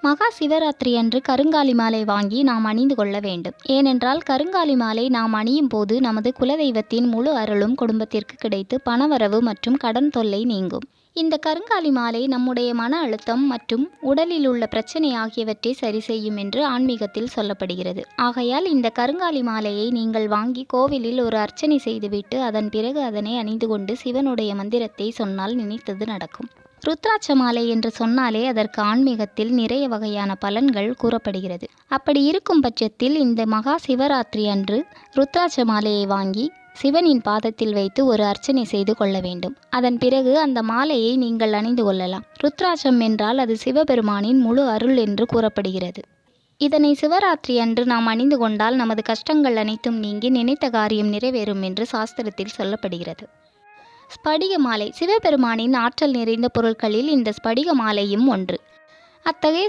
மகா சிவராத்திரி அன்று கருங்காலி மாலை வாங்கி நாம் அணிந்து கொள்ள வேண்டும். ஏனென்றால் கருங்காலி மாலை நாம் அணியும் போது நமது குலதெய்வத்தின் முழு அருளும் குடும்பத்திற்கு கிடைத்து பணவரவு மற்றும் கடன் தொல்லை நீங்கும். இந்த கருங்காலி மாலை நம்முடைய மன அழுத்தம் மற்றும் உடலில் உள்ள பிரச்சனை ஆகியவற்றை சரி செய்யும் என்று ஆன்மீகத்தில் சொல்லப்படுகிறது. ஆகையால் இந்த கருங்காலி மாலையை நீங்கள் வாங்கி கோவிலில் ஒரு அர்ச்சனை செய்துவிட்டு அதன் பிறகு அதனை அணிந்து கொண்டு சிவனுடைய மந்திரத்தை சொன்னால் நினைத்தது நடக்கும். ருத்ராட்ச மாலை என்று சொன்னாலே அதற்கு ஆன்மீகத்தில் நிறைய வகையான பலன்கள் கூறப்படுகிறது. அப்படி இருக்கும் பட்சத்தில் இந்த மகா சிவராத்திரி அன்று ருத்ராட்ச மாலையை வாங்கி சிவனின் பாதத்தில் வைத்து ஒரு அர்ச்சனை செய்து கொள்ள வேண்டும். அதன் பிறகு அந்த மாலையை நீங்கள் அணிந்து கொள்ளலாம். ருத்ராட்சம் என்றால் அது சிவபெருமானின் முழு அருள் என்று கூறப்படுகிறது. இதனை சிவராத்திரி அன்று நாம் அணிந்து கொண்டால் நமது கஷ்டங்கள் அனைத்தும் நீங்கி நினைத்த காரியம் நிறைவேறும் என்று சாஸ்திரத்தில் சொல்லப்படுகிறது. ஸ்படிக மாலை சிவபெருமானின் ஆற்றல் நிறைந்த பொருட்களில் இந்த ஸ்படிக மாலையும் ஒன்று. அத்தகைய